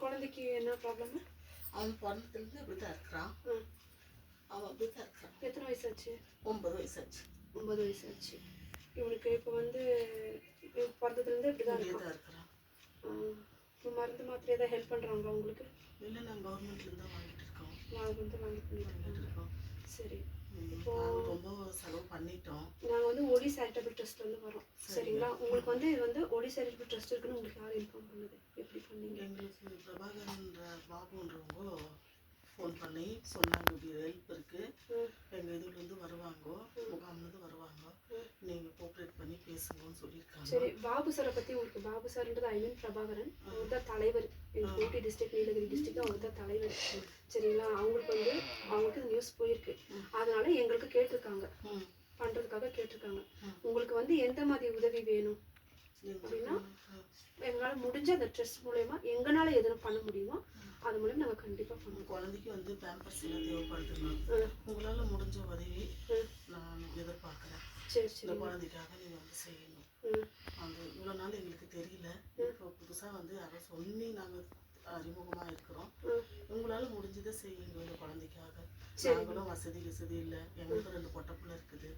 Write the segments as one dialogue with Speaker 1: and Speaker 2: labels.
Speaker 1: குழந்தைக்கு என்ன ப்ராப்ளம்?
Speaker 2: அவன் பிறந்ததுலேருந்து அப்படி தான் இருக்கிறான். அவன் அப்படி தான் இருக்கிறான்.
Speaker 1: எத்தனை வயசாச்சு?
Speaker 2: 9 வயசாச்சு.
Speaker 1: 9 வயசாச்சு. இவனுக்கு இப்போ வந்து பிறந்ததுலேருந்து இப்படி தான்
Speaker 2: இருக்கிறான்.
Speaker 1: இப்போ மருந்து மாத்திரை ஏதாவது ஹெல்ப் பண்ணுறாங்களா உங்களுக்கு?
Speaker 2: இல்லை, நாங்கள் கவர்மெண்ட்லேருந்து தான் வாங்கிட்டு இருக்கோம்.
Speaker 1: வாங்கிட்டு இருக்கோம். சரி, இப்போ
Speaker 2: ரொம்ப செலவு பண்ணிட்டோம்.
Speaker 1: நாங்கள் வந்து ஒலி சேரிட்டபிள் ட்ரஸ்ட்லேருந்து வரோம். சரிங்களா? உங்களுக்கு வந்து இது வந்து ஒலி சேரிட்டபிள் ட்ரஸ்ட் இருக்குன்னு உங்களுக்கு யார் இன்ஃபார்ம் பண்ணுது? எப்படி பண்ணீங்க?
Speaker 2: எங்களுக்கு பிரபாகரன்ற பாபுன்றவங்க ஃபோன் பண்ணி சொன்னாங்க, இப்படி ஹெல்ப் இருக்குது, எங்கள் இதுலேருந்து வருவாங்க, முகாம்லேருந்து வருவாங்க, நீங்கள் கோஆப்ரேட் பண்ணி பேசுங்கன்னு சொல்லியிருக்காங்க.
Speaker 1: சரி, பாபு சாரை பற்றி உங்களுக்கு, பாபு சார்ன்றது ஐ மீன் பிரபாகரன், அவர் தான் தலைவர். எங்கள் ஊட்டி டிஸ்ட்ரிக்ட், நீலகிரி டிஸ்ட்ரிக்ட் அவர் தான் தலைவர். சரிங்களா? அவங்களுக்கு வந்து அவங்களுக்கு நியூஸ் போயிருக்கு, அதனால எங்களுக்கு கேட்டிருக்காங்க, பண்ணுறதுக்காக கேட்டிருக்காங்க. உங்களுக்கு வந்து எந்த மாதிரி உதவி வேணும் அப்படின்னா, எங்களால் முடிஞ்ச அந்த ட்ரஸ்ட் மூலயமா எங்களால் எதுவும் பண்ண முடியுமோ அது மூலம் நாங்கள் கண்டிப்பாக பண்ணுவோம்.
Speaker 2: குழந்தைக்கு வந்து பேம்பர்ஸ் எல்லாம் தேவைப்படுதுங்க. உங்களால் முடிஞ்ச உதவி நான் எதிர்பார்க்குறேன்.
Speaker 1: சரி சரி,
Speaker 2: இந்த குழந்தைக்காக நீங்கள் வந்து செய்யணும். அந்த இவ்வளோ நாள் எங்களுக்கு தெரியல, இப்போ புதுசாக வந்து யாரோ சொல்லி நாங்கள் அறிமுகமாக இருக்கிறோம். உங்களால் முடிஞ்சதை செய்யுங்க இந்த குழந்தைக்காக. நாங்களும் வசதி இல்லை, எங்களுக்கு 2 பொட்டை பிள்ளை இருக்குது,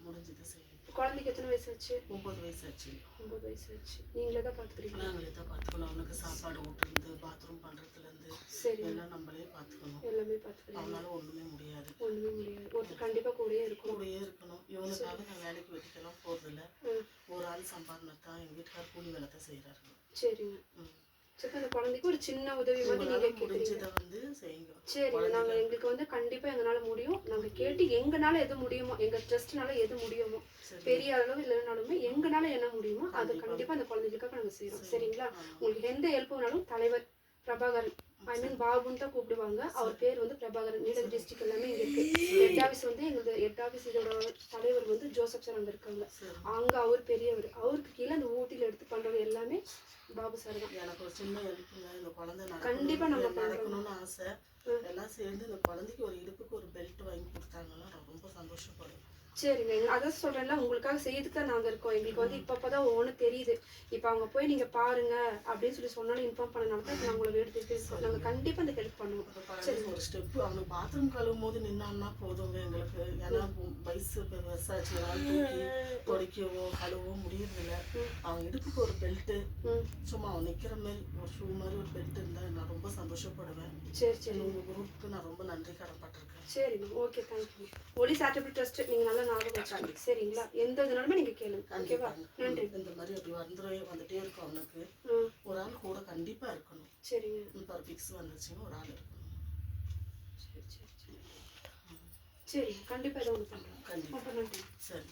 Speaker 2: முடிஞ்சதை செய்யுங்க.
Speaker 1: குழந்தைக்கு எத்தனை வயசாச்சு?
Speaker 2: 9 வயசாச்சு.
Speaker 1: 9 வயசாச்சு. நீங்களே தான் பார்த்துக்கிறீங்க?
Speaker 2: நாங்களே தான் பார்த்துக்கணும். அவனுக்கு சாப்பாடு ஊட்டுறது, பாத்ரூம் பண்ணுறதுலேருந்து
Speaker 1: சரி
Speaker 2: எல்லாம் நம்மளே பார்த்துக்கணும்.
Speaker 1: எல்லாமே பார்த்துக்கிறீங்க?
Speaker 2: அவனால ஒன்றுமே முடியாது.
Speaker 1: ஒருத்தர் கண்டிப்பாக கூடயே இருக்கணும்.
Speaker 2: இவனுக்காக நான் வேலைக்கு வெட்டிக்கெல்லாம் போகிறதில்ல. ஒரு ஆள் சம்பாதினா தான், எங்கள் வீட்டுக்கார் கூலி வேலை தான் செய்கிறாருங்க.
Speaker 1: சரிங்க. சரி, அந்த குழந்தைக்கு ஒரு சின்ன உதவி மாதிரி நீங்கள்
Speaker 2: முடிஞ்சதை வந்து செய்யுங்க.
Speaker 1: சரி, நாங்கள் எங்களுக்கு வந்து கண்டிப்பாக எங்களால் முடியும். நாங்கள் கேட்டு எங்களால் எது முடியுமோ, எங்கள் ட்ரஸ்ட்னால எது முடியுமோ, பெரிய அளவு இல்லைனாலுமே எங்களால் என்ன முடியுமோ அதை கண்டிப்பாக அந்த குழந்தைகளுக்காக நாங்கள் செய்கிறோம். சரிங்களா? உங்களுக்கு எந்த ஹெல்ப் வேணாலும் தலைவர் பிரபாகரன், ஐ மீன் பாபுன்னு தான் கூப்பிடுவாங்க. அவர் பேர் வந்து பிரபாகரன். நீலகிரி டிஸ்ட்ரிக்ட் எல்லாமே இங்கே இருக்குது. ஹெட் ஆஃபீஸ் வந்து எங்களுக்கு ஹெட் ஆஃபீஸ், இதோட தலைவர் வந்து ஜோசப் சார் அங்கே இருக்காங்க. அங்கே அவர் பெரியவர். அவருக்கு கீழே அந்த ஊட்டியில் எடுத்து பண்ணுறது எல்லாமே பாபு சார் தான்.
Speaker 2: எனக்கு ஒரு சின்ன ஹெல்ப்புங்க, இந்த குழந்தை
Speaker 1: கண்டிப்பாக நம்ம
Speaker 2: நடக்கணும்னு ஆசை. எல்லாம் சேர்ந்து இந்த குழந்தைக்கு ஒரு இடுப்புக்கு ஒரு பெல்ட் வாங்கி கொடுத்தாங்கன்னா நான் ரொம்ப சந்தோஷப்படுவேன்.
Speaker 1: சரிங்க, அதான் சொல்கிறேன்ல, உங்களுக்காக செய்யறதுக்கு தான் நாங்கள் இருக்கோம். எங்களுக்கு வந்து இப்போ தான் ஒவ்வொன்றும் தெரியுது. இப்போ அவங்க போய் நீங்கள் பாருங்க அப்படின்னு சொன்னாலும் இன்ஃபார்ம் பண்ணனால தான் இப்போ நான் உங்களை எடுத்துகிட்டு நாங்கள் கண்டிப்பாக இந்த ஹெல்ப் பண்ணுவோம்.
Speaker 2: சரி, ஒரு ஸ்டெப்பு அவனுக்கு பாத்ரூம் கழுவும் போது நின்னான்னா போதுங்க எங்களுக்கு. ஏன்னா வயசு பெருசாச்சு, தூக்கி துடைக்கவோ கழுவோ முடியறதில்ல. அவன் இடுப்புக்கு ஒரு பெல்ட்டு, சும்மா அவன் நிற்கிற மாதிரி ஒரு ஷூ மாதிரி ஒரு பெல்ட் இருந்தால் நான் ரொம்ப சந்தோஷப்படுவேன்.
Speaker 1: சரி சரி,
Speaker 2: உங்கள் குரூப்புக்கு நான் ரொம்ப நன்றி கடன்பட்டிருக்கேன்.
Speaker 1: சரிங்க, ஓகே, தேங்க்யூ. ஒலி சேரிட்டபிள் ட்ரஸ்ட் நீங்கள் நல்லா ஞாபகம் வச்சுக்கோங்க. சரிங்களா? எந்த இதுனாலுமே நீங்கள் கேளுங்க. ஓகேவா? நன்றி.
Speaker 2: இந்த மாதிரி அப்படி வந்துட்டே இருக்கும் அவனுக்கு. ஒரு ஆள் கூட கண்டிப்பாக இருக்கணும்.
Speaker 1: சரிங்க,
Speaker 2: இப்போ ஃபிக்ஸ் வந்துச்சுன்னா ஒரு ஆள் இருக்கணும்.
Speaker 1: சரி சரி சரி, கண்டிப்பாக ஏதோ ஒன்று பண்ணுறோம். கண்டிப்பாக. நன்றி.
Speaker 2: சரி.